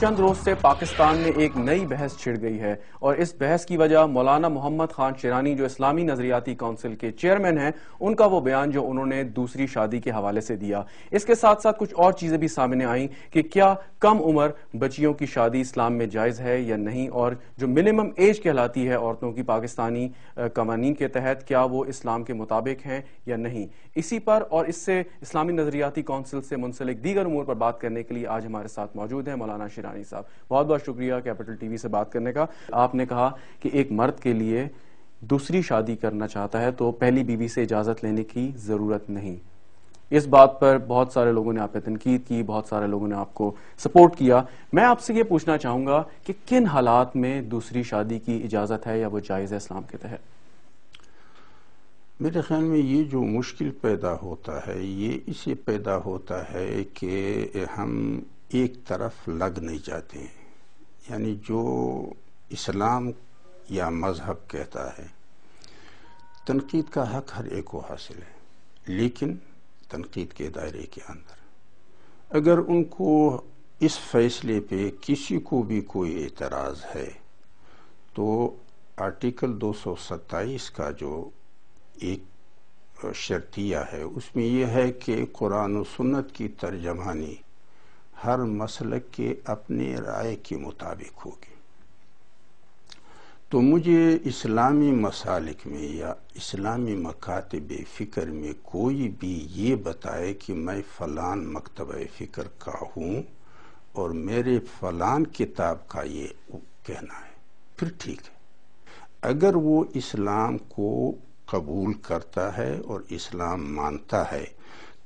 چند روز سے پاکستان میں ایک نئی بحث چھڑ گئی ہے اور اس بحث کی وجہ مولانا محمد خان شیرانی جو اسلامی نظریاتی کونسل کے چیئرمین ہیں ان کا وہ بیان جو انہوں نے دوسری شادی کے حوالے سے دیا۔ اس کے ساتھ ساتھ کچھ اور چیزیں بھی سامنے آئیں کہ کیا کم عمر بچیوں کی شادی اسلام میں جائز ہے یا نہیں، اور جو منیمم ایج کہلاتی ہے عورتوں کی پاکستانی قوانین کے تحت کیا وہ اسلام کے مطابق ہیں یا نہیں۔ اسی پر اور اس سے اسلامی نظریاتی کونسل سے منسلک دیگر امور پر بات کرنے کے لیے آج ہمارے ساتھ موجود ہیں مولانا شیرانی صاحب۔ بہت بہت شکریہ کیپٹل ٹی وی سے بات کرنے کا۔ آپ نے کہا کہ ایک مرد کے لیے دوسری شادی کرنا چاہتا ہے تو پہلی بیوی سے اجازت لینے کی ضرورت نہیں۔ اس بات پر بہت سارے لوگوں نے آپ پہ تنقید کی، بہت سارے لوگوں نے آپ کو سپورٹ کیا۔ میں آپ سے یہ پوچھنا چاہوں گا کہ کن حالات میں دوسری شادی کی اجازت ہے یا وہ جائز ہے اسلام کے تحت؟ میرے خیال میں یہ جو مشکل پیدا ہوتا ہے یہ اسے پیدا ہوتا ہے کہ ہم ایک طرف لگ نہیں جاتے ہیں، یعنی جو اسلام یا مذہب کہتا ہے تنقید کا حق ہر ایک کو حاصل ہے، لیکن تنقید کے دائرے کے اندر اگر ان کو اس فیصلے پہ کسی کو بھی کوئی اعتراض ہے تو آرٹیکل 227 کا جو ایک شرطیہ ہے اس میں یہ ہے کہ قرآن و سنت کی ترجمانی ہر مسلک کے اپنے رائے کے مطابق ہوگی۔ تو مجھے اسلامی مسالک میں یا اسلامی مکاتب فکر میں کوئی بھی یہ بتائے کہ میں فلان مکتبہ فکر کا ہوں اور میرے فلان کتاب کا یہ کہنا ہے، پھر ٹھیک ہے۔ اگر وہ اسلام کو قبول کرتا ہے اور اسلام مانتا ہے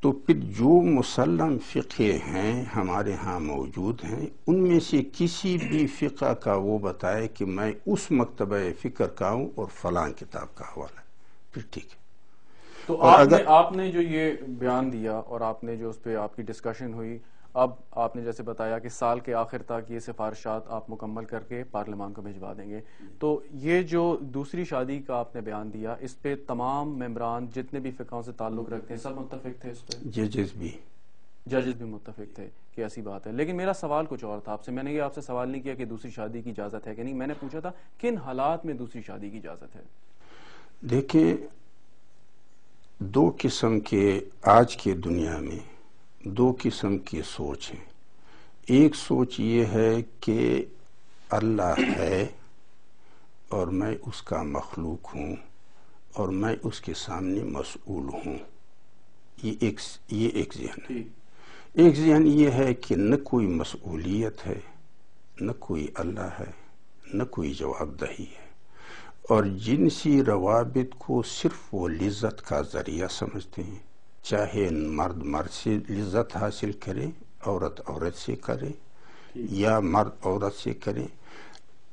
تو پھر جو مسلم فقہ ہیں ہمارے ہاں موجود ہیں ان میں سے کسی بھی فقہ کا وہ بتائے کہ میں اس مکتبہ فکر کا ہوں اور فلاں کتاب کا حوالہ، پھر ٹھیک ہے۔ تو آپ نے جو یہ بیان دیا اور آپ نے جو اس پہ آپ کی ڈسکشن ہوئی، اب آپ نے جیسے بتایا کہ سال کے آخر تک یہ سفارشات آپ مکمل کر کے پارلیمان کو بھجوا دیں گے، تو یہ جو دوسری شادی کا آپ نے بیان دیا اس پہ تمام ممبران جتنے بھی فقہوں سے تعلق رکھتے ہیں سب متفق تھے؟ اس پہ ججز بھی متفق تھے کہ ایسی بات ہے، لیکن میرا سوال کچھ اور تھا آپ سے۔ میں نے یہ آپ سے سوال نہیں کیا کہ دوسری شادی کی اجازت ہے کہ نہیں، میں نے پوچھا تھا کن حالات میں دوسری شادی کی اجازت ہے؟ دیکھیں، دو قسم کے آج کے دنیا میں دو قسم کی سوچ ہیں۔ ایک سوچ یہ ہے کہ اللہ ہے اور میں اس کا مخلوق ہوں اور میں اس کے سامنے مسئول ہوں، یہ ایک ذہن ہے۔ ایک ذہن یہ ہے کہ نہ کوئی مسئولیت ہے، نہ کوئی اللہ ہے، نہ کوئی جواب دہی ہے، اور جنسی روابط کو صرف وہ لذت کا ذریعہ سمجھتے ہیں، چاہے مرد مرد سے لذت حاصل کرے، عورت عورت سے کرے یا مرد عورت سے کرے۔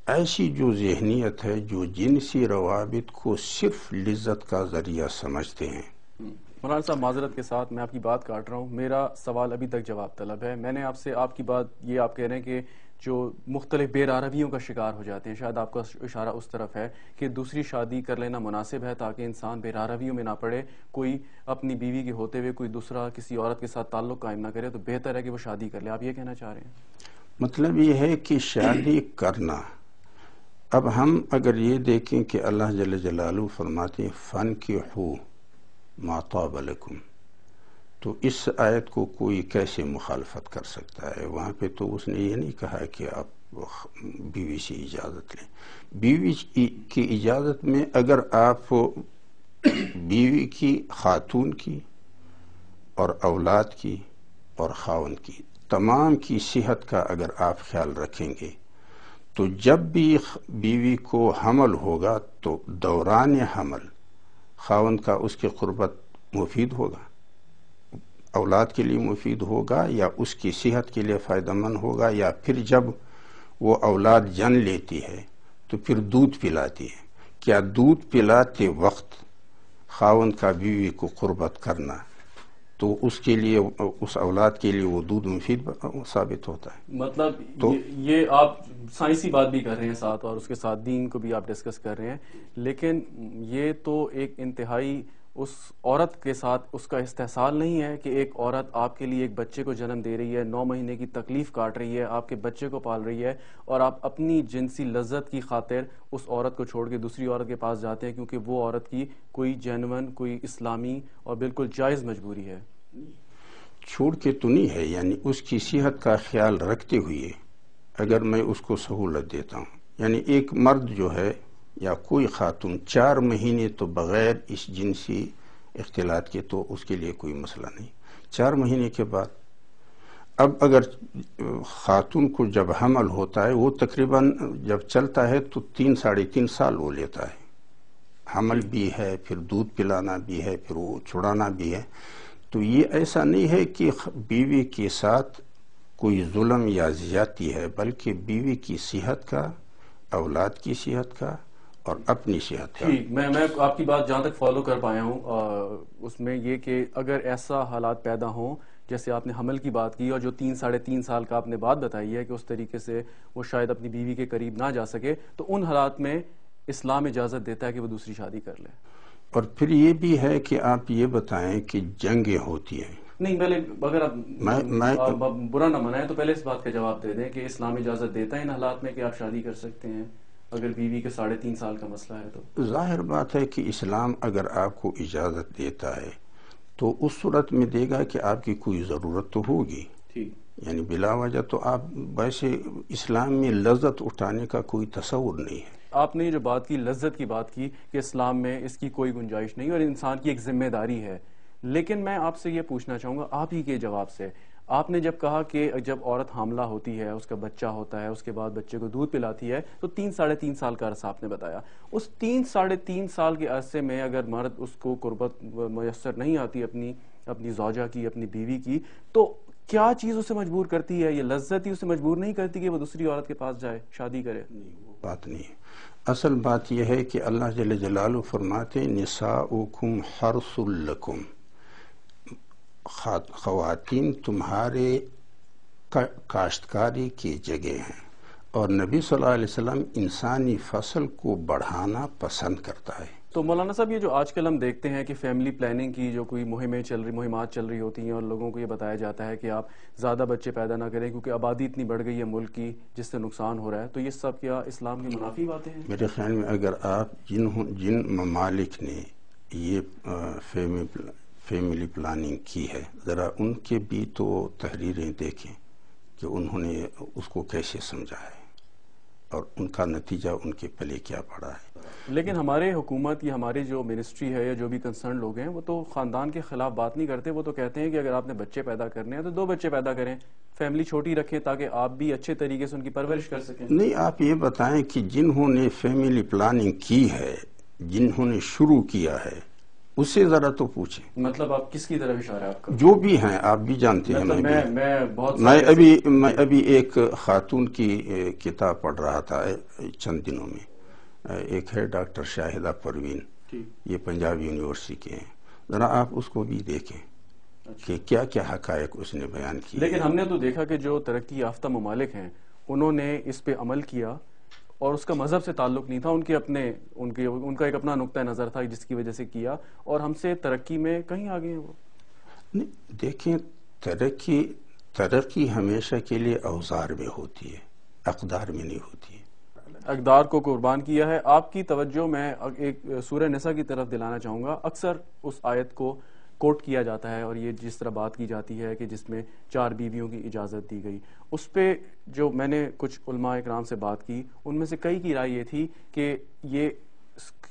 ایسی جو ذہنیت ہے جو جنسی روابط کو صرف لذت کا ذریعہ سمجھتے ہیں۔ مولانا صاحب معذرت کے ساتھ میں آپ کی بات کاٹ رہا ہوں، میرا سوال ابھی تک جواب طلب ہے۔ میں نے آپ سے آپ کی بات یہ آپ کہہ رہے ہیں کہ جو مختلف بے رارویوں کا شکار ہو جاتے ہیں، شاید آپ کا اشارہ اس طرف ہے کہ دوسری شادی کر لینا مناسب ہے تاکہ انسان بے رارویوں میں نہ پڑے، کوئی اپنی بیوی کے ہوتے ہوئے کوئی دوسرا کسی عورت کے ساتھ تعلق قائم نہ کرے، تو بہتر ہے کہ وہ شادی کر لے۔ آپ یہ کہنا چاہ رہے ہیں؟ مطلب یہ ہے کہ شادی کرنا، اب ہم اگر یہ دیکھیں کہ اللہ جل جلالہ فرماتے ہیں فَانْكِحُوا مَا طَابَ لَكُمْ، تو اس آیت کو کوئی کیسے مخالفت کر سکتا ہے؟ وہاں پہ تو اس نے یہ نہیں کہا کہ آپ بیوی سے اجازت لیں۔ بیوی کی اجازت میں اگر آپ بیوی کی، خاتون کی اور اولاد کی اور خاوند کی تمام کی صحت کا اگر آپ خیال رکھیں گے تو جب بھی بیوی کو حمل ہوگا تو دوران حمل خاوند کا اس کی قربت مفید ہوگا، اولاد کے لیے مفید ہوگا، یا اس کی صحت کے لیے فائدہ مند ہوگا، یا پھر جب وہ اولاد جن لیتی ہے تو پھر دودھ پلاتی ہے، کیا دودھ پلاتے وقت خاوند کا بیوی کو قربت کرنا تو اس کے لیے، اس اولاد کے لیے وہ دودھ مفید ثابت ہوتا ہے؟ مطلب تو یہ آپ سائنسی بات بھی کر رہے ہیں ساتھ، اور اس کے ساتھ دین کو بھی آپ ڈسکس کر رہے ہیں، لیکن یہ تو ایک انتہائی اس عورت کے ساتھ اس کا استحصال نہیں ہے کہ ایک عورت آپ کے لیے ایک بچے کو جنم دے رہی ہے، 9 مہینے کی تکلیف کاٹ رہی ہے، آپ کے بچے کو پال رہی ہے، اور آپ اپنی جنسی لذت کی خاطر اس عورت کو چھوڑ کے دوسری عورت کے پاس جاتے ہیں کیونکہ وہ عورت کی کوئی جینون، کوئی اسلامی اور بالکل جائز مجبوری ہے؟ چھوڑ کے تو نہیں ہے، یعنی اس کی صحت کا خیال رکھتے ہوئے اگر میں اس کو سہولت دیتا ہوں، یعنی ایک مرد جو ہے یا کوئی خاتون 4 مہینے تو بغیر اس جنسی اختلاط کے تو اس کے لیے کوئی مسئلہ نہیں، 4 مہینے کے بعد اب اگر خاتون کو جب حمل ہوتا ہے وہ تقریباً جب چلتا ہے تو 3-3.5 سال وہ لیتا ہے، حمل بھی ہے، پھر دودھ پلانا بھی ہے، پھر وہ چھڑانا بھی ہے. تو یہ ایسا نہیں ہے کہ بیوی کے ساتھ کوئی ظلم یا زیادتی ہے، بلکہ بیوی کی صحت کا، اولاد کی صحت کا اور اپنی صحت کا. ٹھیک، میں آپ کی بات جہاں تک فالو کر پایا ہوں اس میں یہ کہ اگر ایسا حالات پیدا ہوں جیسے آپ نے حمل کی بات کی اور جو 3-3.5 سال کا آپ نے بات بتائی ہے کہ اس طریقے سے وہ شاید اپنی بیوی کے قریب نہ جا سکے، تو ان حالات میں اسلام اجازت دیتا ہے کہ وہ دوسری شادی کر لے. اور پھر یہ بھی ہے کہ آپ یہ بتائیں کہ جنگیں ہوتی ہیں. نہیں، پہلے اگر آپ برا نہ منائیں تو پہلے اس بات کا جواب دے دیں کہ اسلام اجازت دیتا ہے ان حالات میں کہ آپ شادی کر سکتے ہیں اگر بیوی کے 3.5 سال کا مسئلہ ہے تو؟ ظاہر بات ہے کہ اسلام اگر آپ کو اجازت دیتا ہے تو اس صورت میں دے گا کہ آپ کی کوئی ضرورت تو ہوگی، یعنی بلا وجہ تو آپ ویسے اسلام میں لذت اٹھانے کا کوئی تصور نہیں ہے. آپ نے جو بات کی لذت کی بات کی کہ اسلام میں اس کی کوئی گنجائش نہیں اور انسان کی ایک ذمہ داری ہے، لیکن میں آپ سے یہ پوچھنا چاہوں گا آپ ہی کے جواب سے، آپ نے جب کہا کہ جب عورت حاملہ ہوتی ہے، اس کا بچہ ہوتا ہے، اس کے بعد بچے کو دودھ پلاتی ہے تو 3-3.5 سال کا عرصہ آپ نے بتایا. اس 3-3.5 سال کے عرصے میں اگر مرد اس کو قربت میسر نہیں آتی اپنی زوجہ کی، اپنی بیوی کی، تو کیا چیز اسے مجبور کرتی ہے؟ یہ لذت ہی اسے مجبور نہیں کرتی کہ وہ دوسری عورت کے پاس جائے، شادی کرے؟ نہیں، وہ بات نہیں ہے. اصل بات یہ ہے کہ اللہ جل جلالہ فرماتے نساؤکم حرث لکم، خواتین تمہارے کاشتکاری کی جگہ ہیں، اور نبی صلی اللہ علیہ وسلم انسانی فصل کو بڑھانا پسند کرتا ہے. تو مولانا صاحب یہ جو آج کل ہم دیکھتے ہیں کہ فیملی پلاننگ کی جو کوئی مہمات چل رہی ہوتی ہیں اور لوگوں کو یہ بتایا جاتا ہے کہ آپ زیادہ بچے پیدا نہ کریں کیونکہ آبادی اتنی بڑھ گئی ہے ملک کی جس سے نقصان ہو رہا ہے، تو یہ سب کیا اسلام کی منافی باتیں ہیں؟ میرے خیال میں اگر آپ جن ممالک نے یہ فیملی پلاننگ کی ہے ذرا ان کے بھی تو تحریریں دیکھیں کہ انہوں نے اس کو کیسے سمجھا ہے اور ان کا نتیجہ ان کے پلے کیا پڑا ہے. لیکن ہمارے حکومت یا ہماری جو منسٹری ہے یا جو بھی کنسرن لوگ ہیں وہ تو خاندان کے خلاف بات نہیں کرتے، وہ تو کہتے ہیں کہ اگر آپ نے بچے پیدا کرنے ہیں تو 2 بچے پیدا کریں، فیملی چھوٹی رکھیں تاکہ آپ بھی اچھے طریقے سے ان کی پرورش کر سکیں. نہیں، آپ یہ بتائیں کہ جنہوں نے فیملی پلاننگ کی ہے، جنہوں نے شروع کیا ہے، اس سے ذرا تو پوچھیں. مطلب آپ کس کی طرف اشارہ ہے آپ کا؟ جو بھی ہیں، آپ بھی جانتے ہیں. میں ابھی ایک خاتون کی کتاب پڑھ رہا تھا چند دنوں میں، ایک ہے ڈاکٹر شاہدہ پروین، یہ پنجاب یونیورسٹی کے ہیں، ذرا آپ اس کو بھی دیکھیں کہ کیا کیا حقائق اس نے بیان کیے. لیکن ہم نے تو دیکھا کہ جو ترقی یافتہ ممالک ہیں انہوں نے اس پہ عمل کیا اور اس کا مذہب سے تعلق نہیں تھا، ان کا ایک اپنا نقطہ نظر تھا جس کی وجہ سے کیا، اور ہم سے ترقی میں کہیں آگے ہیں وہ. نہیں، دیکھیں، ترقی ہمیشہ کے لیے اوزار میں ہوتی ہے، اقدار میں نہیں ہوتی ہے. اقدار کو قربان کیا ہے. آپ کی توجہ میں ایک سورہ نساء کی طرف دلانا چاہوں گا. اکثر اس آیت کو کوٹ کیا جاتا ہے اور یہ جس طرح بات کی جاتی ہے کہ جس میں 4 بیویوں کی اجازت دی گئی، اس پہ جو میں نے کچھ علماء اکرام سے بات کی ان میں سے کئی کی رائے یہ تھی کہ یہ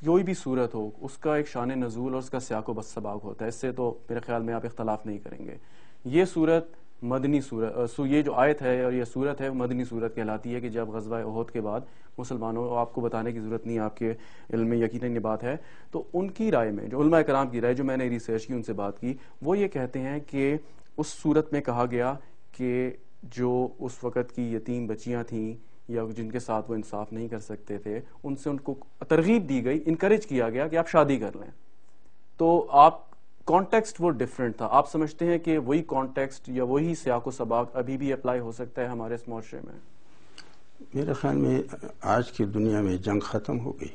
کوئی بھی صورت ہو اس کا ایک شان نزول اور اس کا سیاق و سباق ہوتا ہے. اس سے تو میرے خیال میں آپ اختلاف نہیں کریں گے. یہ صورت مدنی صورت، یہ جو آیت ہے اور یہ صورت ہے مدنی صورت کہلاتی ہے کہ جب غزوہ احد کے بعد مسلمانوں، آپ کو بتانے کی ضرورت نہیں، آپ کے علم میں یقیناً یہ بات ہے، تو ان کی رائے میں جو علماء کرام کی رائے جو میں نے ریسرچ کی ان سے بات کی، وہ یہ کہتے ہیں کہ اس صورت میں کہا گیا کہ جو اس وقت کی یتیم بچیاں تھیں یا جن کے ساتھ وہ انصاف نہیں کر سکتے تھے ان سے ان کو ترغیب دی گئی، انکریج کیا گیا کہ آپ شادی کر لیں. تو آپ کانٹیکسٹ وہ ڈیفرنٹ تھا. آپ سمجھتے ہیں کہ وہی کانٹیکسٹ یا وہی سیاق و سباق ابھی بھی اپلائی ہو سکتا ہے ہمارے اس معاشرے میں؟ میرے خیال میں آج کی دنیا میں جنگ ختم ہو گئی.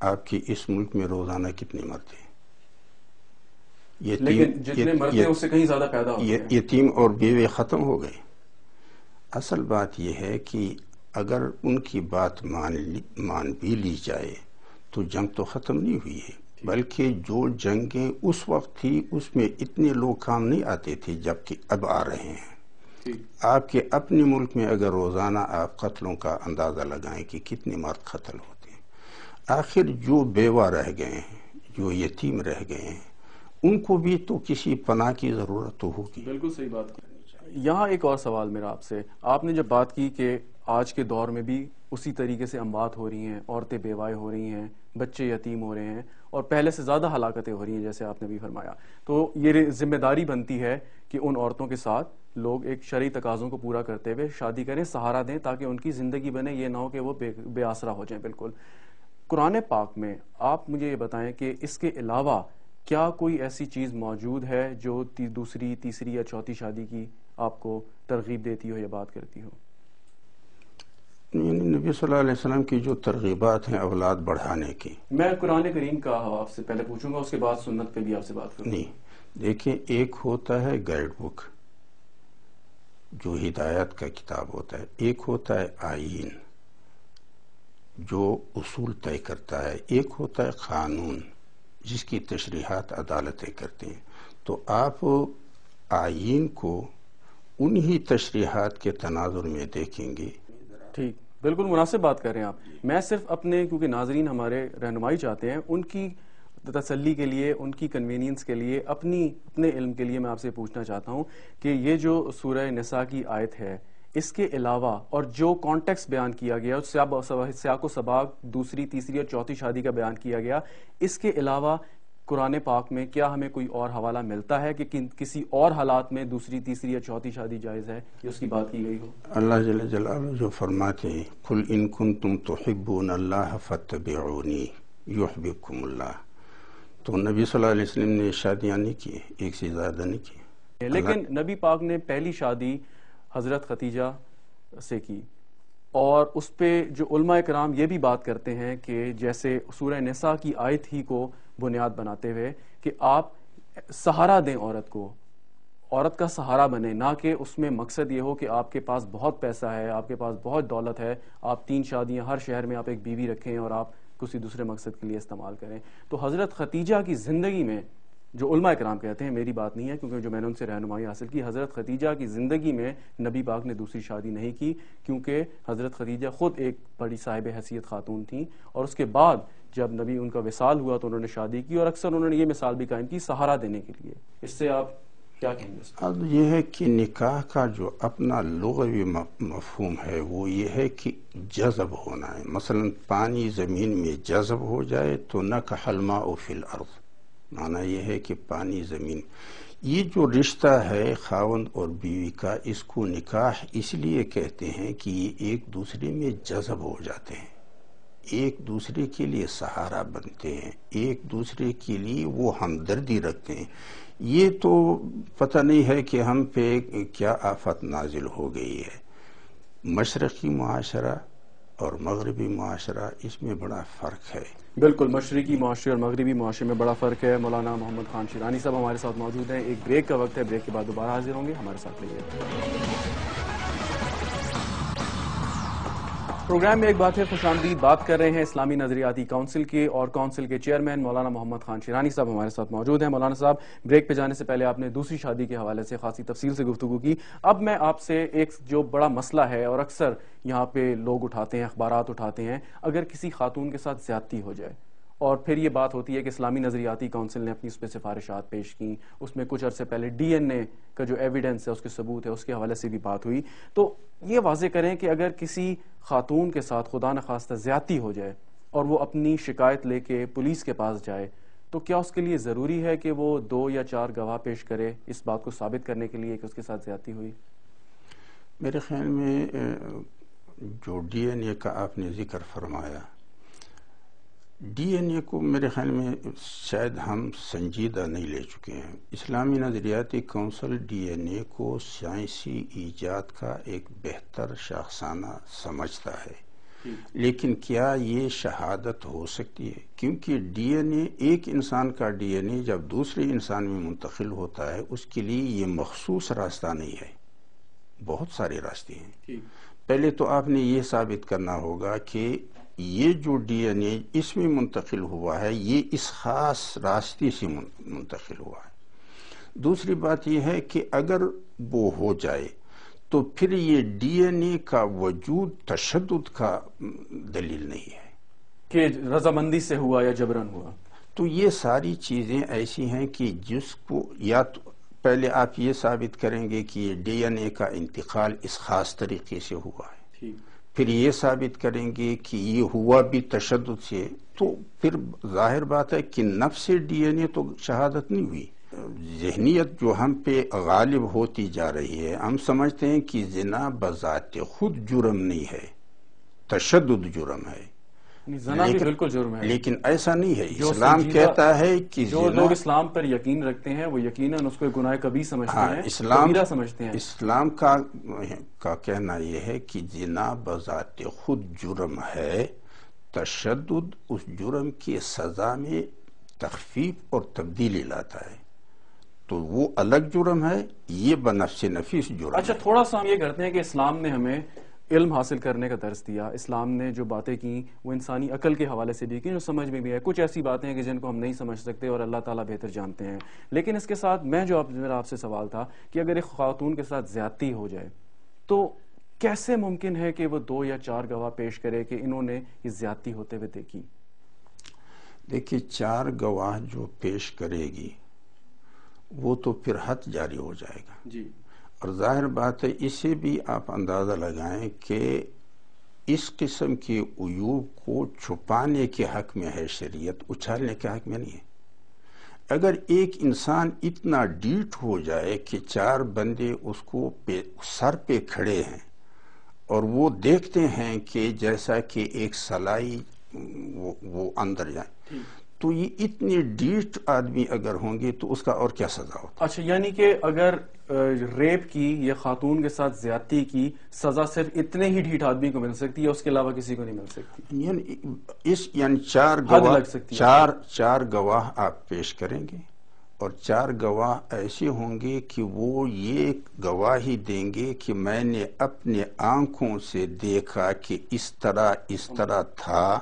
آپ کی اس ملک میں روزانہ کتنے مرتے ہیں؟ لیکن جتنے مرتے ہیں اس سے کہیں زیادہ پیدا ہوتے ہیں. یتیم اور بیوے ختم ہو گئے. اصل بات یہ ہے کہ اگر ان کی بات مان بھی لی جائے تو جنگ تو ختم نہیں ہوئی ہے، بلکہ جو جنگیں اس وقت تھی اس میں اتنے لوگ کام نہیں آتے تھے جبکہ اب آ رہے ہیں. آپ کے اپنے ملک میں اگر روزانہ آپ قتلوں کا اندازہ لگائیں کہ کتنے مرد قتل ہوتے ہیں، آخر جو بیوہ رہ گئے ہیں، جو یتیم رہ گئے ہیں، ان کو بھی تو کسی پناہ کی ضرورت تو ہوگی. بالکل صحیح بات کرنی چاہیے. یہاں ایک اور سوال میرا آپ سے، آپ نے جب بات کی کہ آج کے دور میں بھی اسی طریقے سے اموات ہو رہی ہیں، عورتیں بیوائیں ہو رہی ہیں، بچے یتیم ہو رہے ہیں اور پہلے سے زیادہ ہلاکتیں ہو رہی ہیں جیسے آپ نے بھی فرمایا، تو یہ ذمہ داری بنتی ہے کہ ان عورتوں کے ساتھ لوگ ایک شرعی تقاضوں کو پورا کرتے ہوئے شادی کریں، سہارا دیں تاکہ ان کی زندگی بنے، یہ نہ ہو کہ وہ بے آسرا ہو جائیں. بالکل. قرآن پاک میں آپ مجھے یہ بتائیں کہ اس کے علاوہ کیا کوئی ایسی چیز موجود ہے جو دوسری، تیسری یا چوتھی شادی کی آپ کو ترغیب دیتی ہو یا بات کرتی ہو؟ یعنی نبی صلی اللہ علیہ وسلم کی جو ترغیبات ہیں اولاد بڑھانے کی، میں قرآن کریم کا آپ سے پہلے پوچھوں گا، اس کے بعد سنت پہ بھی آپ سے بات کروں گا. نہیں، دیکھیں، ایک ہوتا ہے گائیڈ بک جو ہدایت کا کتاب ہوتا ہے، ایک ہوتا ہے آئین جو اصول طے کرتا ہے، ایک ہوتا ہے قانون جس کی تشریحات عدالتیں کرتی ہیں. تو آپ آئین کو انہی تشریحات کے تناظر میں دیکھیں گے. ٹھیک، بالکل مناسب بات کر رہے ہیں آپ. میں صرف اپنے، کیونکہ ناظرین ہمارے رہنمائی چاہتے ہیں، ان کی تسلی کے لیے، ان کی کنوینئنس کے لیے، اپنے علم کے لیے میں آپ سے پوچھنا چاہتا ہوں کہ یہ جو سورہ نساء کی آیت ہے، اس کے علاوہ اور جو کانٹیکس بیان کیا گیا، سیاق و سباق دوسری، تیسری اور چوتھی شادی کا بیان کیا گیا، اس کے علاوہ قرآن پاک میں کیا ہمیں کوئی اور حوالہ ملتا ہے کہ کسی اور حالات میں دوسری، تیسری یا چوتھی شادی جائز ہے یا اس کی بات کی گئی ہو؟ اللہ جل جلالہ جو فرماتے ہیں قل ان کنتم تحبون اللہ فاتبعونی یحببکم اللہ، تو نبی صلی اللہ علیہ وسلم نے شادیاں نہیں کی، ایک سے زیادہ نہیں کی. لیکن نبی پاک نے پہلی شادی حضرت ختیجہ سے کی، اور اس پہ جو علماء کرام یہ بھی بات کرتے ہیں کہ جیسے سورہ نساء کی آیت ہی کو بنیاد بناتے ہوئے کہ آپ سہارا دیں عورت کو، عورت کا سہارا بنے، نہ کہ اس میں مقصد یہ ہو کہ آپ کے پاس بہت پیسہ ہے، آپ کے پاس بہت دولت ہے، آپ 3 شادیاں، ہر شہر میں آپ ایک بیوی رکھیں اور آپ کسی دوسرے مقصد کے لیے استعمال کریں. تو حضرت ختیجہ کی زندگی میں، جو علماء کرام کہتے ہیں، میری بات نہیں ہے کیونکہ جو میں نے ان سے رہنمائی حاصل کی، حضرت ختیجہ کی زندگی میں نبی پاک نے دوسری شادی نہیں کی، کیونکہ حضرت ختیجہ خود ایک بڑی صاحب حیثیت خاتون تھیں، اور اس کے بعد جب نبی ان کا وصال ہوا تو انہوں نے شادی کی، اور اکثر انہوں نے یہ مثال بھی قائم کی سہارا دینے کے لیے. اس سے آپ کیا کہیں گے؟ اب یہ ہے کہ نکاح کا جو اپنا لغوی مفہوم ہے وہ یہ ہے کہ جذب ہونا ہے. مثلا پانی زمین میں جذب ہو جائے تو نکح الماء فی الارض، معنی یہ ہے کہ پانی زمین. یہ جو رشتہ ہے خاوند اور بیوی کا، اس کو نکاح اس لیے کہتے ہیں کہ یہ ایک دوسرے میں جذب ہو جاتے ہیں، ایک دوسرے کے لیے سہارا بنتے ہیں، ایک دوسرے کے لیے وہ ہمدردی رکھتے ہیں. یہ تو پتہ نہیں ہے کہ ہم پہ کیا آفت نازل ہو گئی ہے. مشرقی معاشرہ اور مغربی معاشرہ، اس میں بڑا فرق ہے. بالکل، مشرقی معاشرے اور مغربی معاشرے میں بڑا فرق ہے. مولانا محمد خان شیرانی صاحب ہمارے ساتھ موجود ہیں. ایک بریک کا وقت ہے، بریک کے بعد دوبارہ حاضر ہوں گے، ہمارے ساتھ رہیے. پروگرام میں ایک بار پھر خوش آمدید. بات کر رہے ہیں اسلامی نظریاتی کونسل کے، اور کونسل کے چیئرمین مولانا محمد خان شیرانی صاحب ہمارے ساتھ موجود ہیں. مولانا صاحب، بریک پہ جانے سے پہلے آپ نے دوسری شادی کے حوالے سے خاصی تفصیل سے گفتگو کی. اب میں آپ سے ایک جو بڑا مسئلہ ہے اور اکثر یہاں پہ لوگ اٹھاتے ہیں، اخبارات اٹھاتے ہیں، اگر کسی خاتون کے ساتھ زیادتی ہو جائے اور پھر یہ بات ہوتی ہے کہ اسلامی نظریاتی کونسل نے اپنی اس پہ سفارشات پیش کی، اس میں کچھ عرصے پہلے ڈی این اے کا جو ایویڈنس ہے، اس کے ثبوت ہے، اس کے حوالے سے بھی بات ہوئی. تو یہ واضح کریں کہ اگر کسی خاتون کے ساتھ خدا نخواستہ زیادتی ہو جائے اور وہ اپنی شکایت لے کے پولیس کے پاس جائے، تو کیا اس کے لیے ضروری ہے کہ وہ 2 یا 4 گواہ پیش کرے اس بات کو ثابت کرنے کے لیے کہ اس کے ساتھ زیادتی ہوئی؟ میرے خیال میں جو ڈی این اے کا آپ نے ذکر فرمایا، ڈی این اے کو میرے خیال میں شاید ہم سنجیدہ نہیں لے چکے ہیں. اسلامی نظریاتی کونسل ڈی این اے کو سائنسی ایجاد کا ایک بہتر شاخسانہ سمجھتا ہے. لیکن کیا یہ شہادت ہو سکتی ہے؟ کیونکہ ڈی این اے، ایک انسان کا ڈی این اے جب دوسرے انسان میں منتقل ہوتا ہے اس کے لیے یہ مخصوص راستہ نہیں ہے، بہت سارے راستے ہیں۔ پہلے تو آپ نے یہ ثابت کرنا ہوگا کہ یہ جو ڈی این اے اس میں منتقل ہوا ہے یہ اس خاص راستے سے منتقل ہوا ہے۔ دوسری بات یہ ہے کہ اگر وہ ہو جائے تو پھر یہ ڈی این اے کا وجود تشدد کا دلیل نہیں ہے کہ رضامندی سے ہوا یا جبرن ہوا۔ تو یہ ساری چیزیں ایسی ہیں کہ جس کو یا تو پہلے آپ یہ ثابت کریں گے کہ یہ ڈی این اے کا انتقال اس خاص طریقے سے ہوا ہے، پھر یہ ثابت کریں گے کہ یہ ہوا بھی تشدد سے، تو پھر ظاہر بات ہے کہ نفس ڈی این اے تو شہادت نہیں ہوئی۔ ذہنیت جو ہم پہ غالب ہوتی جا رہی ہے، ہم سمجھتے ہیں کہ زنا بذات خود جرم نہیں ہے، تشدد جرم ہے، زنا بھی بالکل جرم ہے، لیکن ایسا نہیں ہے۔ اسلام کہتا ہے کہ جو لوگ اسلام پر یقین رکھتے ہیں وہ یقیناً اس کو گناہ کبیر سمجھتے ہیں، کبیرہ سمجھتے ہیں۔ اسلام کا کہنا یہ ہے کہ زنا بذات خود جرم ہے، تشدد اس جرم کی سزا میں تخفیف اور تبدیلی لاتا ہے، تو وہ الگ جرم ہے، یہ بنفس نفیس جرم ہے۔ اچھا، تھوڑا سا ہم یہ کرتے ہیں کہ اسلام نے ہمیں علم حاصل کرنے کا درس دیا، اسلام نے جو باتیں کی وہ انسانی عقل کے حوالے سے بھی کی جو سمجھ میں بھی ہے، کچھ ایسی باتیں ہیں کہ جن کو ہم نہیں سمجھ سکتے اور اللہ تعالیٰ بہتر جانتے ہیں، لیکن اس کے ساتھ میرا آپ سے سوال تھا کہ اگر ایک خاتون کے ساتھ زیادتی ہو جائے تو کیسے ممکن ہے کہ وہ 2 یا 4 گواہ پیش کرے کہ انہوں نے یہ زیادتی ہوتے ہوئے دیکھی؟ دیکھیے 4 گواہ جو پیش کرے گی وہ تو پھر حد جاری ہو جائے گا جی، اور ظاہر بات ہے اسے بھی آپ اندازہ لگائیں کہ اس قسم کے عیوب کو چھپانے کے حق میں ہے شریعت، اچھالنے کے حق میں نہیں ہے۔ اگر ایک انسان اتنا ڈیٹ ہو جائے کہ 4 بندے اس کو سر پہ کھڑے ہیں اور وہ دیکھتے ہیں کہ جیسا کہ ایک سلائی وہ اندر جائے، تو یہ اتنے ڈیٹ آدمی اگر ہوں گے تو اس کا اور کیا سزا ہوتا ہے؟ اچھا، یعنی کہ اگر ریپ کی یا خاتون کے ساتھ زیادتی کی سزا صرف اتنے ہی ڈھیٹ آدمی کو مل سکتی ہے، اس کے علاوہ کسی کو نہیں مل سکتی؟ یعنی 4 گواہ، 4 گواہ آپ پیش کریں گے اور 4 گواہ ایسے ہوں گے کہ وہ یہ گواہی دیں گے کہ میں نے اپنے آنکھوں سے دیکھا کہ اس طرح تھا،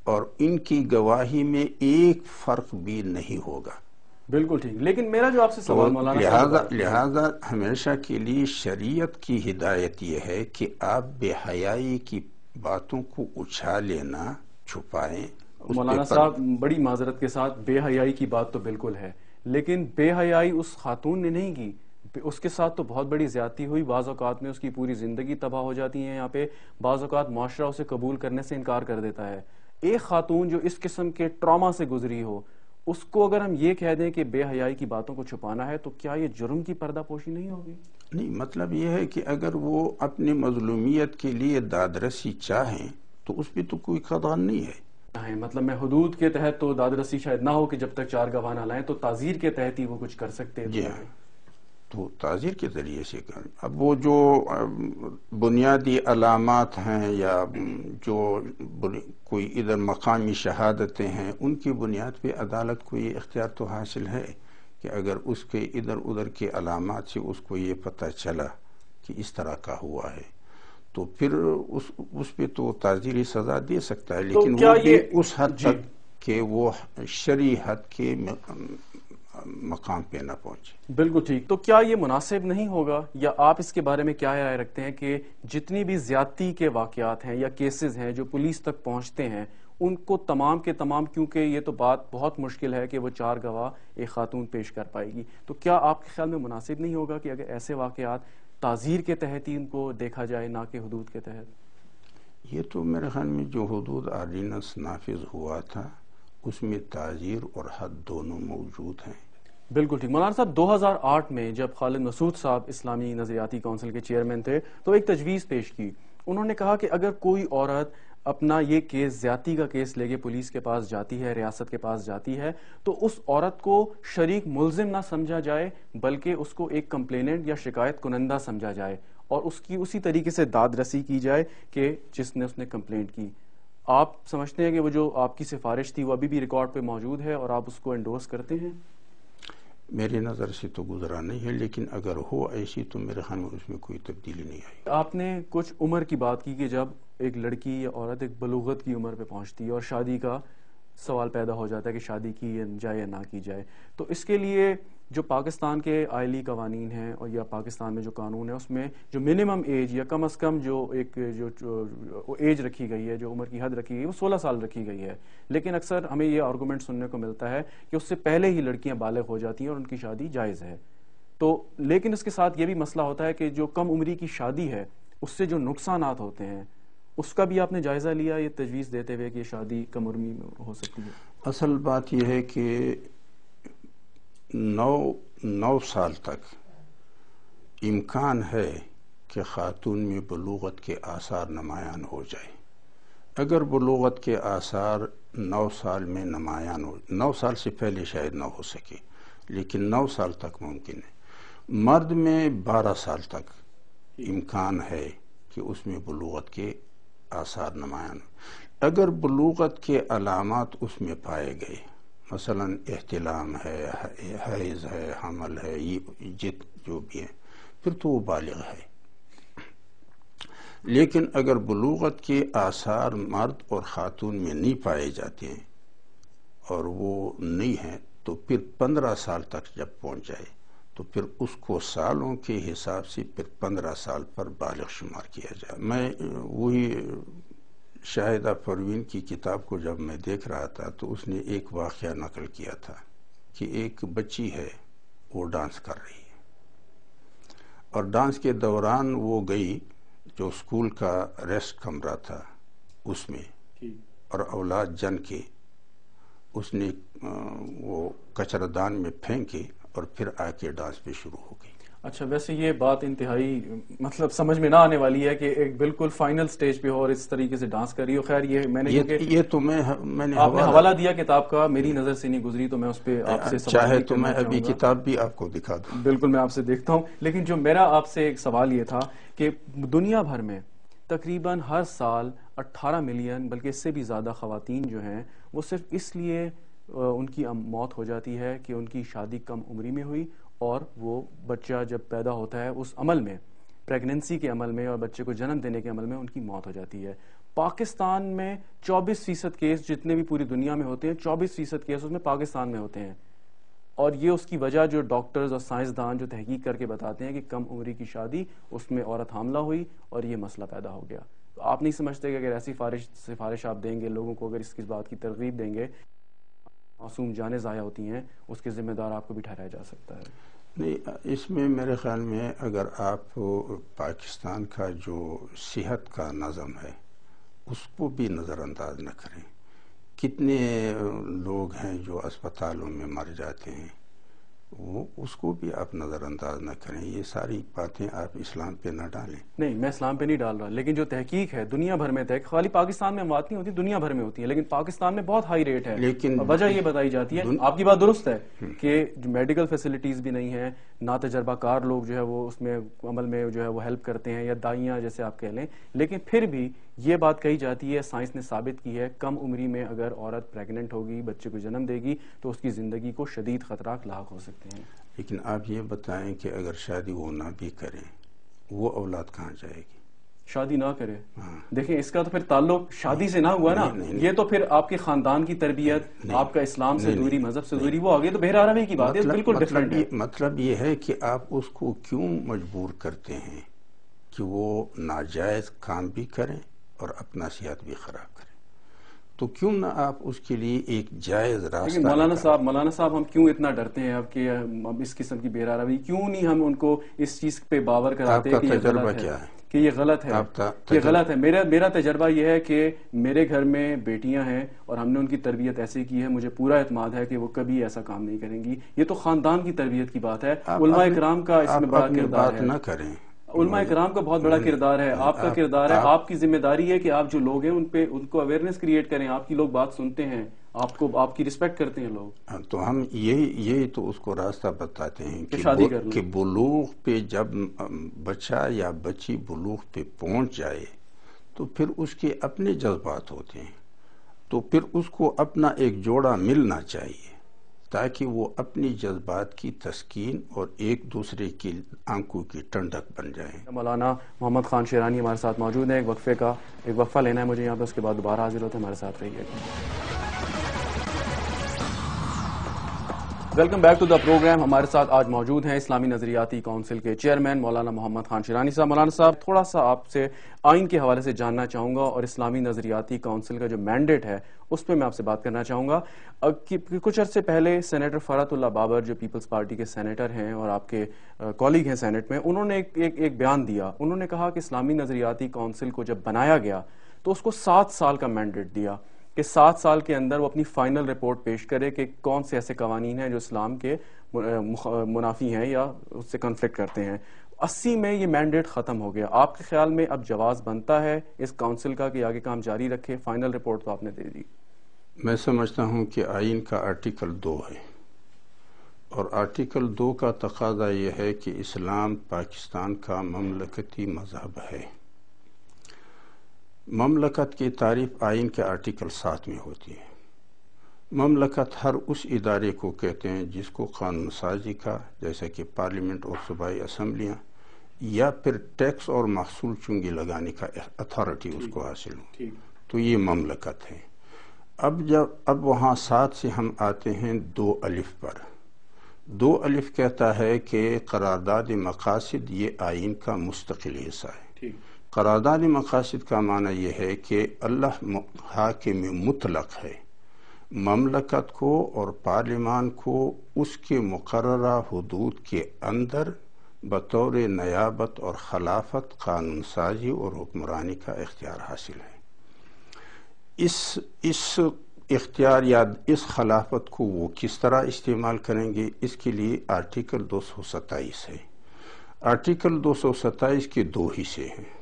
اور ان کی گواہی میں ایک فرق بھی نہیں ہوگا۔ بالکل ٹھیک، لیکن میرا جو آپ سے سوال مولانا لہذا ہمیشہ کے لیے شریعت کی ہدایت یہ ہے کہ آپ بے حیائی کی باتوں کو اچھالنا، چھپائیں۔ مولانا صاحب بڑی معذرت کے ساتھ، بے حیائی کی بات تو بالکل ہے، لیکن بے حیائی اس خاتون نے نہیں کی، اس کے ساتھ تو بہت بڑی زیادتی ہوئی، بعض اوقات میں اس کی پوری زندگی تباہ ہو جاتی ہے، یہاں پہ بعض اوقات معاشرہ اسے قبول کرنے سے انکار کر دیتا ہے۔ ایک خاتون جو اس قسم کے ٹراما سے گزری ہو، اس کو اگر ہم یہ کہہ دیں کہ بے حیائی کی باتوں کو چھپانا ہے تو کیا یہ جرم کی پردہ پوشی نہیں ہوگی؟ نہیں، مطلب یہ ہے کہ اگر وہ اپنی مظلومیت کے لیے دادرسی چاہیں تو اس پہ تو کوئی قدغن نہیں ہے۔ مطلب میں حدود کے تحت تو دادرسی شاید نہ ہو کہ جب تک 4 گواہ نہ لائیں، تو تعزیر کے تحت ہی وہ کچھ کر سکتے ہیں۔ جی ہاں، تو تعزیر کے ذریعے سے کریں۔ اب وہ جو بنیادی علامات ہیں یا جو کوئی ادھر مقامی شہادتیں ہیں، ان کی بنیاد پہ عدالت کو یہ اختیار تو حاصل ہے کہ اگر اس کے ادھر ادھر کے علامات سے اس کو یہ پتہ چلا کہ اس طرح کا ہوا ہے تو پھر اس پہ تو تعزیری سزا دے سکتا ہے، لیکن وہ بھی اس حد تک کہ وہ شرعی حد کے مقام پہ نہ پہنچے۔ بالکل ٹھیک، تو کیا یہ مناسب نہیں ہوگا، یا آپ اس کے بارے میں کیا رائے رکھتے ہیں کہ جتنی بھی زیادتی کے واقعات ہیں یا کیسز ہیں جو پولیس تک پہنچتے ہیں، ان کو تمام کے تمام، کیونکہ یہ تو بات بہت مشکل ہے کہ وہ 4 گواہ ایک خاتون پیش کر پائے گی، تو کیا آپ کے خیال میں مناسب نہیں ہوگا کہ اگر ایسے واقعات تعزیر کے تحت ہی ان کو دیکھا جائے، نہ کہ حدود کے تحت؟ یہ تو میرے خیال میں جو حدود آرڈیننس نافذ ہوا تھا اس میں تعزیر اور حد دونوں موجود ہیں۔ بالکل ٹھیک۔ مولانا صاحب 2008 میں جب خالد مسعود صاحب اسلامی نظریاتی کونسل کے چیئرمین تھے تو ایک تجویز پیش کی، انہوں نے کہا کہ اگر کوئی عورت اپنا یہ کیس زیادتی کا کیس لے کے پولیس کے پاس جاتی ہے، ریاست کے پاس جاتی ہے، تو اس عورت کو شریک ملزم نہ سمجھا جائے بلکہ اس کو ایک کمپلیننٹ یا شکایت کنندہ سمجھا جائے اور اس کی اسی طریقے سے داد رسی کی جائے کہ جس نے اس نے کمپلینٹ کی. آپ سمجھتے ہیں کہ وہ جو آپ کی سفارش تھی وہ ابھی بھی ریکارڈ پہ موجود ہے اور آپ اس کو انڈورس کرتے ہیں؟ میری نظر سے تو گزرا نہیں ہے، لیکن اگر ہو ایسی تو میرے خیال میں اس میں کوئی تبدیلی نہیں آئی. آپ نے کچھ عمر کی بات کی کہ جب ایک لڑکی یا عورت ایک بلوغت کی عمر پہ پہنچتی ہے اور شادی کا سوال پیدا ہو جاتا ہے کہ شادی کی جائے یا نہ کی جائے، تو اس کے لیے جو پاکستان کے آئلی قوانین ہیں اور یا پاکستان میں جو قانون ہے اس میں جو منیمم ایج یا کم از کم جو ایک جو ایج رکھی گئی ہے، جو عمر کی حد رکھی گئی ہے، وہ 16 سال رکھی گئی ہے. لیکن اکثر ہمیں یہ آرگومنٹ سننے کو ملتا ہے کہ اس سے پہلے ہی لڑکیاں بالغ ہو جاتی ہیں اور ان کی شادی جائز ہے. تو لیکن اس کے ساتھ یہ بھی مسئلہ ہوتا ہے کہ جو کم عمری کی شادی ہے اس سے جو نقصانات ہوتے ہیں اس کا بھی آپ نے جائزہ لیا یہ تجویز دیتے ہوئے کہ یہ شادی کم عمری میں ہو سکتی ہے؟ اصل بات یہ ہے کہ 9 سال تک امکان ہے کہ خاتون میں بلوغت کے آثار نمایاں ہو جائے. اگر بلوغت کے آثار 9 سال میں نمایاں ہو، 9 سال سے پہلے شاید نہ ہو سکے لیکن 9 سال تک ممکن ہے. مرد میں 12 سال تک امکان ہے کہ اس میں بلوغت کے آثار نمایاں ہو. اگر بلوغت کے علامات اس میں پائے گئے، مثلا احتلام ہے، حیض ہے، حمل ہے، یہ جو بھی ہے، پھر تو وہ بالغ ہے. لیکن اگر بلوغت کے آثار مرد اور خاتون میں نہیں پائے جاتے ہیں اور وہ نہیں ہیں تو پھر 15 سال تک جب پہنچ جائے تو پھر اس کو سالوں کے حساب سے پھر 15 سال پر بالغ شمار کیا جائے. میں وہی شاہدہ پروین کی کتاب کو جب میں دیکھ رہا تھا تو اس نے ایک واقعہ نقل کیا تھا کہ ایک بچی ہے، وہ ڈانس کر رہی ہے اور ڈانس کے دوران وہ گئی جو اسکول کا ریسٹ کمرہ تھا اس میں اور اولاد جن کے اس نے وہ کچرا دان میں پھینکے اور پھر آ کے ڈانس پہ شروع ہو گئی. اچھا، ویسے یہ بات انتہائی مطلب سمجھ میں نہ آنے والی ہے کہ ایک بالکل فائنل سٹیج پہ ہو اور اس طریقے سے ڈانس کر رہی ہو. خیر یہ میں نے یہ تو میں نے آپ نے حوالہ دیا کتاب کا، میری نظر سے نہیں گزری تو میں اس پہ آپ سے سوال چاہے تو میں ابھی کتاب بھی آپ کو دکھا دوں. بالکل میں آپ سے دیکھتا ہوں. لیکن جو میرا آپ سے ایک سوال یہ تھا کہ دنیا بھر میں تقریباً ہر سال 18 ملین بلکہ اس سے بھی زیادہ خواتین جو ہیں وہ صرف اس لیے ان کی موت ہو جاتی ہے کہ ان کی شادی کم عمری میں ہوئی اور وہ بچہ جب پیدا ہوتا ہے اس عمل میں، پریگننسی کے عمل میں اور بچے کو جنم دینے کے عمل میں ان کی موت ہو جاتی ہے. پاکستان میں 24% کیس جتنے بھی پوری دنیا میں ہوتے ہیں 24% کیس اس میں پاکستان میں ہوتے ہیں. اور یہ اس کی وجہ جو ڈاکٹرز اور سائنسدان جو تحقیق کر کے بتاتے ہیں کہ کم عمری کی شادی اس میں عورت حاملہ ہوئی اور یہ مسئلہ پیدا ہو گیا. تو آپ نہیں سمجھتے کہ اگر ایسی سفارش آپ دیں گے لوگوں کو، اگر اس کی بات کی ترغیب دیں گے، معصوم جانیں ضائع ہوتی ہیں، اس کے ذمہ دار آپ کو بھی ٹھہرایا جا سکتا ہے؟ نہیں، اس میں میرے خیال میں اگر آپ پاکستان کا جو صحت کا نظم ہے اس کو بھی نظر انداز نہ کریں. کتنے لوگ ہیں جو اسپتالوں میں مر جاتے ہیں، وہ اس کو بھی آپ نظر انداز نہ کریں. یہ ساری باتیں آپ اسلام پہ نہ ڈالیں. نہیں، میں اسلام پہ نہیں ڈال رہا، لیکن جو تحقیق ہے دنیا بھر میں تحقیق خالی پاکستان میں اموات نہیں ہوتی، دنیا بھر میں ہوتی ہے، لیکن پاکستان میں بہت ہائی ریٹ ہے. لیکن وجہ یہ بتائی جاتی ہے، آپ کی بات درست ہے کہ میڈیکل فیسلٹیز بھی نہیں ہیں، نا تجربہ کار لوگ جو ہے وہ اس میں عمل میں جو ہے وہ ہیلپ کرتے ہیں یا دائیاں جیسے آپ کہہ لیں. لیکن پھر بھی یہ بات کہی جاتی ہے، سائنس نے ثابت کی ہے، کم عمری میں اگر عورت پریگننٹ ہوگی، بچے کو جنم دے گی تو اس کی زندگی کو شدید خطرات لاحق ہو سکتے ہیں. لیکن آپ یہ بتائیں کہ اگر شادی وہ نہ بھی کریں وہ اولاد کہاں جائے گی؟ شادی نہ کرے، دیکھیں اس کا تو پھر تعلق شادی سے نہ ہوا نا، یہ تو پھر آپ کے خاندان کی تربیت، آپ کا اسلام سے دوری، مذہب سے دوری، وہ آگے تو بہر عربی کی بات ہے، بالکل ڈیفرنٹ ہے. مطلب یہ ہے کہ آپ اس کو کیوں مجبور کرتے ہیں کہ وہ ناجائز کام بھی کریں اور اپنا صحت بھی خراب کریں؟ تو کیوں نہ آپ اس کے لیے ایک جائز راستہ. مولانا صاحب ہم کیوں اتنا ڈرتے ہیں اب کہ اس قسم کی بے روی، کیوں نہیں ہم ان کو اس چیز پہ باور کراتے کہ یہ تجربہ کیا ہے کہ یہ غلط ہے، یہ غلط ہے. میرا تجربہ یہ ہے کہ میرے گھر میں بیٹیاں ہیں اور ہم نے ان کی تربیت ایسے کی ہے، مجھے پورا اعتماد ہے کہ وہ کبھی ایسا کام نہیں کریں گی. یہ تو خاندان کی تربیت کی بات ہے، علماء کرام کا اس میں بڑا کردار ہے. بات نہ کریں. علماء کرام کا بہت بڑا کردار ہے، آپ کا کردار ہے، آپ کی ذمہ داری ہے کہ آپ جو لوگ ہیں ان کو اویئرنیس کریٹ کریں. آپ کی لوگ بات سنتے ہیں، آپ کی رسپیکٹ کرتے ہیں لوگ. تو ہم یہی تو اس کو راستہ بتاتے ہیں کہ شادی کر لیں. کہ بلوغ پہ جب بچہ یا بچی بلوغ پہ پہنچ جائے تو پھر اس کے اپنے جذبات ہوتے ہیں، تو پھر اس کو اپنا ایک جوڑا ملنا چاہیے تاکہ وہ اپنی جذبات کی تسکین اور ایک دوسرے کی آنکھوں کی ٹھنڈک بن جائیں. مولانا محمد خان شیرانی ہمارے ساتھ موجود ہیں. ایک وقفہ لینا ہے مجھے یہاں پہ، اس کے بعد دوبارہ حاضر ہوتے ہیں. ہمارے ساتھ رہیے گا. Welcome back to the program. ہمارے ساتھ آج موجود ہیں اسلامی نظریاتی کونسل کے چیئرمین مولانا محمد خان شیرانی صاحب. مولانا صاحب، تھوڑا سا آپ سے آئین کے حوالے سے جاننا چاہوں گا اور اسلامی نظریاتی کونسل کا جو مینڈیٹ ہے اس پہ میں آپ سے بات کرنا چاہوں گا. کچھ عرصے پہلے سینیٹر فرحت اللہ بابر جو پیپلز پارٹی کے سینیٹر ہیں اور آپ کے کولیگ ہیں سینٹ میں، انہوں نے ایک بیان دیا. انہوں نے کہا کہ اسلامی نظریاتی کونسل کو جب بنایا گیا تو اس کو 7 سال کا مینڈیٹ دیا کہ 7 سال کے اندر وہ اپنی فائنل رپورٹ پیش کرے کہ کون سے ایسے قوانین ہیں جو اسلام کے منافی ہیں یا اس سے کنفلکٹ کرتے ہیں. 80 میں یہ مینڈیٹ ختم ہو گیا. آپ کے خیال میں اب جواز بنتا ہے اس کونسل کا کہ آگے کام جاری رکھے؟ فائنل رپورٹ تو آپ نے دے دی. میں سمجھتا ہوں کہ آئین کا آرٹیکل 2 ہے اور آرٹیکل 2 کا تقاضا یہ ہے کہ اسلام پاکستان کا مملکتی مذہب ہے. مملکت کی تعریف آئین کے آرٹیکل 7 میں ہوتی ہے. مملکت ہر اس ادارے کو کہتے ہیں جس کو قانون سازی کا، جیسے کہ پارلیمنٹ اور صوبائی اسمبلیاں، یا پھر ٹیکس اور محصول چنگی لگانے کا اتھارٹی اس کو حاصل ہو، تو یہ مملکت ہے. اب وہاں 7 سے ہم آتے ہیں 2 الف پر. 2 الف کہتا ہے کہ قرارداد مقاصد یہ آئین کا مستقل حصہ ہے. قرارداد مقاصد کا معنی یہ ہے کہ اللہ حاکم مطلق ہے، مملکت کو اور پارلیمان کو اس کے مقررہ حدود کے اندر بطور نیابت اور خلافت قانون سازی اور حکمرانی کا اختیار حاصل ہے. اس اختیار یا اس خلافت کو وہ کس طرح استعمال کریں گے، اس کے لیے آرٹیکل 227 ہے. آرٹیکل 227 کے 2 حصے ہیں.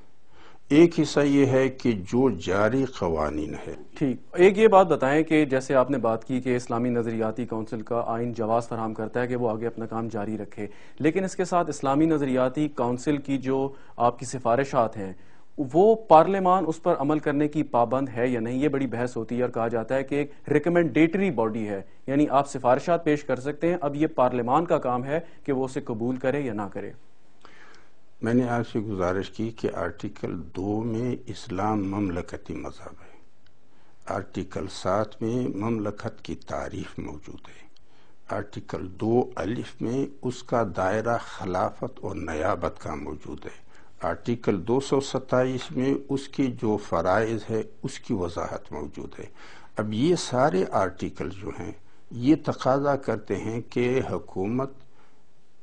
ایک حصہ یہ ہے کہ جو جاری قوانین ہے. ٹھیک. ایک یہ بات بتائیں کہ جیسے آپ نے بات کی کہ اسلامی نظریاتی کونسل کا آئین جواز فراہم کرتا ہے کہ وہ آگے اپنا کام جاری رکھے، لیکن اس کے ساتھ اسلامی نظریاتی کونسل کی جو آپ کی سفارشات ہیں وہ پارلیمان اس پر عمل کرنے کی پابند ہے یا نہیں؟ یہ بڑی بحث ہوتی ہے اور کہا جاتا ہے کہ ایک ریکمنڈیٹری باڈی ہے، یعنی آپ سفارشات پیش کر سکتے ہیں، اب یہ پارلیمان کا کام ہے کہ وہ اسے قبول کرے یا نہ کرے. میں نے آپ سے گزارش کی کہ آرٹیکل 2 میں اسلام مملکتی مذہب ہے. آرٹیکل 7 میں مملکت کی تعریف موجود ہے. آرٹیکل 2 الف میں اس کا دائرہ خلافت اور نیابت کا موجود ہے. آرٹیکل 227 میں اس کی جو فرائض ہے اس کی وضاحت موجود ہے. اب یہ سارے آرٹیکل جو ہیں یہ تقاضا کرتے ہیں کہ حکومت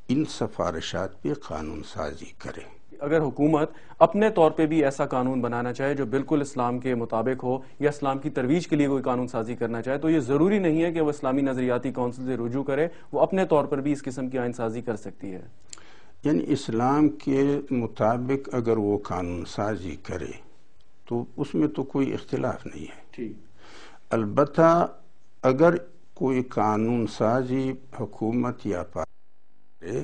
ان سفارشات پہ قانون سازی کرے. اگر حکومت اپنے طور پہ بھی ایسا قانون بنانا چاہے جو بالکل اسلام کے مطابق ہو یا اسلام کی ترویج کے لیے کوئی قانون سازی کرنا چاہے، تو یہ ضروری نہیں ہے کہ وہ اسلامی نظریاتی کونسل سے رجوع کرے، وہ اپنے طور پر بھی اس قسم کی آئین سازی کر سکتی ہے. یعنی اسلام کے مطابق اگر وہ قانون سازی کرے تو اس میں تو کوئی اختلاف نہیں ہے. البتہ اگر کوئی قانون سازی حکومت یا کرے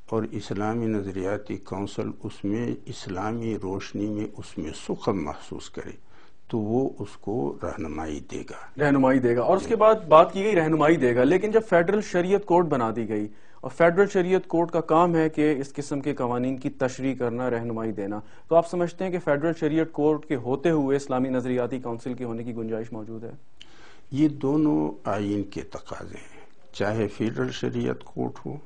اور اسلامی نظریاتی کونسل اس میں اسلامی روشنی میں اس میں سخن محسوس کرے تو وہ اس کو رہنمائی دے گا. اور اس کے بعد بات کی گئی رہنمائی دے گا، لیکن جب فیڈرل شریعت کوڈ بنا دی گئی اور فیڈرل شریعت کوڈ کا کام ہے کہ اس قسم کے قوانین کی تشریح کرنا، رہنمائی دینا، تو آپ سمجھتے ہیں کہ فیڈرل شریعت کوڈ کے ہوتے ہوئے اسلامی نظریاتی کونسل کے ہونے کی گنجائش موجود ہے؟ یہ دونوں آئین کے تقاضے ہیں، چاہے فیڈرل شریعت کوڈ ہو،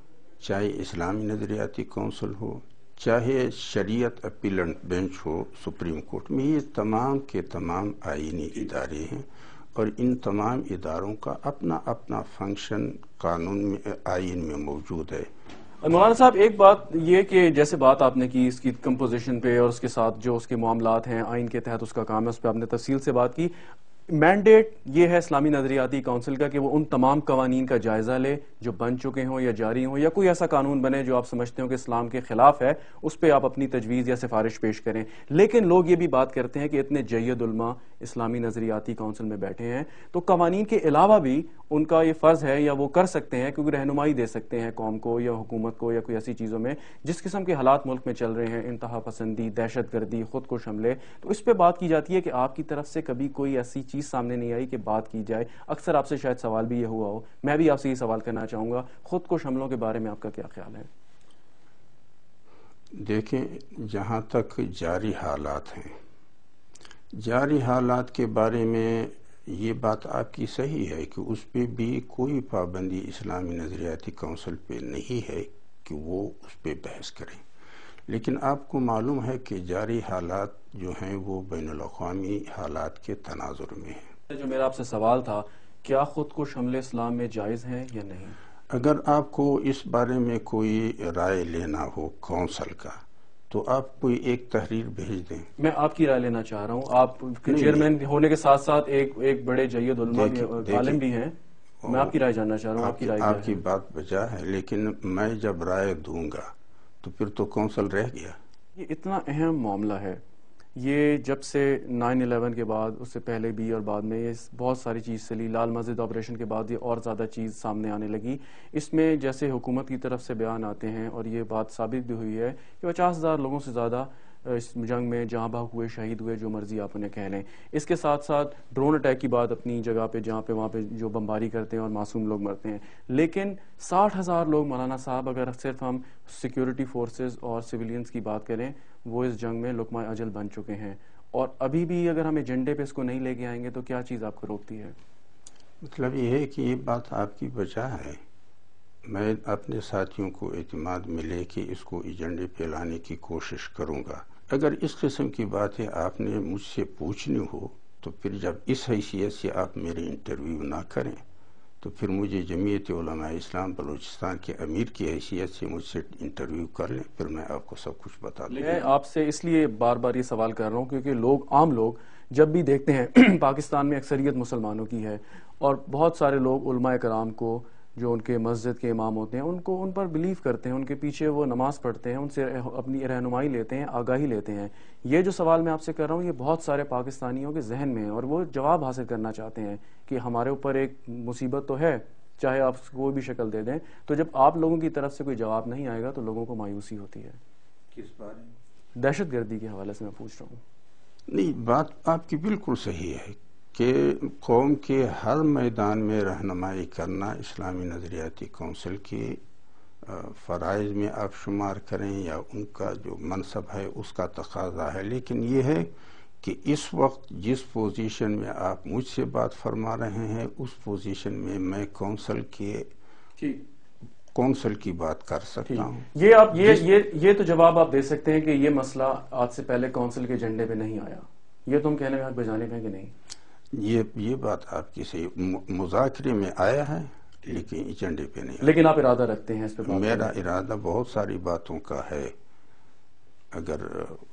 چاہے اسلامی نظریاتی کونسل ہو، چاہے شریعت اپیلنٹ بینچ ہو سپریم کورٹ میں. یہ تمام کے تمام آئینی ادارے ہیں اور ان تمام اداروں کا اپنا اپنا فنکشن قانون میں آئین میں موجود ہے. مولانا صاحب، ایک بات یہ کہ جیسے بات آپ نے کی اس کی کمپوزیشن پہ اور اس کے ساتھ جو اس کے معاملات ہیں آئین کے تحت اس کا کام ہے، اس پہ آپ نے تفصیل سے بات کی. مینڈیٹ یہ ہے اسلامی نظریاتی کونسل کا کہ وہ ان تمام قوانین کا جائزہ لے جو بن چکے ہوں یا جاری ہوں، یا کوئی ایسا قانون بنے جو آپ سمجھتے ہو کہ اسلام کے خلاف ہے، اس پہ آپ اپنی تجویز یا سفارش پیش کریں۔ لیکن لوگ یہ بھی بات کرتے ہیں کہ اتنے جید علماء اسلامی نظریاتی کونسل میں بیٹھے ہیں، تو قوانین کے علاوہ بھی ان کا یہ فرض ہے یا وہ کر سکتے ہیں کیونکہ رہنمائی دے سکتے ہیں قوم کو یا حکومت کو یا کوئی ایسی چیزوں میں جس قسم کے حالات ملک میں چل رہے ہیں، انتہا پسندی، دہشت گردی، خود کش حملے، تو اس پہ بات کی جاتی ہے کہ آپ کی طرف سے کبھی کوئی ایسی چیز سامنے نہیں آئی کہ بات کی جائے۔ اکثر آپ سے شاید سوال بھی یہ ہوا ہو، میں بھی آپ سے یہ سوال کرنا چاہوں گا، خود کش حملوں کے بارے میں آپ کا کیا خیال ہے؟ دیکھیں، جہاں تک جاری حالات ہیں، جاری حالات کے بارے میں یہ بات آپ کی صحیح ہے کہ اس پہ بھی کوئی پابندی اسلامی نظریاتی کونسل پہ نہیں ہے کہ وہ اس پہ بحث کریں، لیکن آپ کو معلوم ہے کہ جاری حالات جو ہیں وہ بین الاقوامی حالات کے تناظر میں ہیں۔ جو میرا آپ سے سوال تھا، کیا خود کش حملے اسلام میں جائز ہیں یا نہیں؟ اگر آپ کو اس بارے میں کوئی رائے لینا ہو کونسل کا تو آپ کوئی ایک تحریر بھیج دیں۔ میں آپ کی رائے لینا چاہ رہا ہوں، آپ چیئرمین ہونے کے ساتھ ساتھ ایک بڑے جید علماء عالم بھی ہیں، میں آپ کی رائے جاننا چاہ رہا ہوں، آپ کی رائے کیا ہے؟ آپ کی بات بجا ہے، لیکن میں جب رائے دوں گا تو پھر تو کونسل رہ گیا۔ یہ اتنا اہم معاملہ ہے، یہ جب سے 9/11 کے بعد، اس سے پہلے بھی اور بعد میں، یہ بہت ساری چیز چلی، لال مسجد آپریشن کے بعد یہ اور زیادہ چیز سامنے آنے لگی۔ اس میں جیسے حکومت کی طرف سے بیان آتے ہیں اور یہ بات ثابت بھی ہوئی ہے کہ 50,000 لوگوں سے زیادہ اس جنگ میں جہاں بحق ہوئے، شہید ہوئے، جو مرضی آپ انہیں کہہ لیں۔ اس کے ساتھ ساتھ ڈرون اٹیک کی بات اپنی جگہ پہ، جہاں پہ وہاں پہ جو بمباری کرتے ہیں اور معصوم لوگ مرتے ہیں، لیکن 60,000 لوگ، مولانا صاحب، اگر صرف ہم سیکیورٹی فورسز اور سویلینز کی بات کریں، وہ اس جنگ میں لقمہ اجل بن چکے ہیں، اور ابھی بھی اگر ہم ایجنڈے پہ اس کو نہیں لے کے آئیں گے تو کیا چیز آپ کو روکتی ہے؟ مطلب یہ ہے کہ یہ بات آپ کی وجہ ہے، میں اپنے ساتھیوں کو اعتماد میں لے کے اس کو ایجنڈے پہ لانے کی کوشش کروں گا۔ اگر اس قسم کی باتیں آپ نے مجھ سے پوچھنی ہو تو پھر جب اس حیثیت سے آپ میرے انٹرویو نہ کریں تو پھر مجھے جمعیت علماء اسلام بلوچستان کے امیر کی حیثیت سے مجھ سے انٹرویو کر لیں، پھر میں آپ کو سب کچھ بتا دوں گا۔ میں آپ سے اس لیے بار بار یہ سوال کر رہا ہوں کیونکہ عام لوگ جب بھی دیکھتے ہیں پاکستان میں اکثریت مسلمانوں کی ہے، اور بہت سارے لوگ علماء کرام کو، جو ان کے مسجد کے امام ہوتے ہیں، ان پر بلیو کرتے ہیں، ان کے پیچھے وہ نماز پڑھتے ہیں، ان سے اپنی رہنمائی لیتے ہیں، آگاہی لیتے ہیں۔ یہ جو سوال میں آپ سے کر رہا ہوں، یہ بہت سارے پاکستانیوں کے ذہن میں ہے اور وہ جواب حاصل کرنا چاہتے ہیں کہ ہمارے اوپر ایک مصیبت تو ہے، چاہے آپ کوئی بھی شکل دے دیں۔ تو جب آپ لوگوں کی طرف سے کوئی جواب نہیں آئے گا تو لوگوں کو مایوسی ہوتی ہے۔ کس بارے میں؟ دہشت گردی کے حوالے سے میں پوچھ رہا ہوں۔ نہیں، بات آپ کی بالکل صحیح ہے کہ قوم کے ہر میدان میں رہنمائی کرنا اسلامی نظریاتی کونسل کے فرائض میں آپ شمار کریں یا ان کا جو منصب ہے اس کا تقاضا ہے، لیکن یہ ہے کہ اس وقت جس پوزیشن میں آپ مجھ سے بات فرما رہے ہیں اس پوزیشن میں کونسل کی بات کر سکتا ہوں۔ یہ تو جواب آپ دے سکتے ہیں کہ یہ مسئلہ آج سے پہلے کونسل کے ایجنڈے پہ نہیں آیا، یہ تو ہم کہنے میں حق بجانب ہیں کہ نہیں؟ یہ بات آپ کی صحیح، مذاکرے میں آیا ہے لیکن ایجنڈے پہ نہیں آیا۔ لیکن آپ ارادہ رکھتے ہیں اس پہ بات؟ میرا ارادہ بہت ساری باتوں کا ہے اگر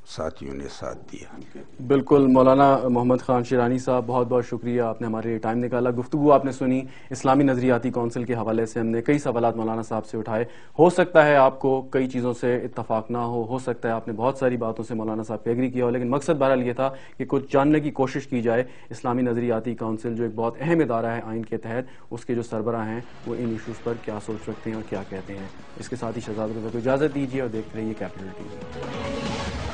ساتھیوں نے ساتھ دیا۔ بالکل مولانا محمد خان شیرانی صاحب، بہت بہت شکریہ، آپ نے ہمارے لیے ٹائم نکالا، گفتگو آپ نے سنی اسلامی نظریاتی کونسل کے حوالے سے۔ ہم نے کئی سوالات مولانا صاحب سے اٹھائے، ہو سکتا ہے آپ کو کئی چیزوں سے اتفاق نہ ہو سکتا ہے آپ نے بہت ساری باتوں سے مولانا صاحب پہ ایگری کیا ہو، لیکن مقصد بہرحال یہ تھا کہ کچھ جاننے کی کوشش کی جائے اسلامی نظریاتی کونسل جو ایک بہت اہم ادارہ ہے آئین کے تحت، اس کے جو سربراہ ہیں وہ ان ایشوز پر کیا سوچ رکھتے ہیں اور کیا کہتے ہیں۔ اس کے ساتھ ہی شہزاد کو اجازت دیجیے اور دیکھتے رہیے کیپٹل ٹی وی۔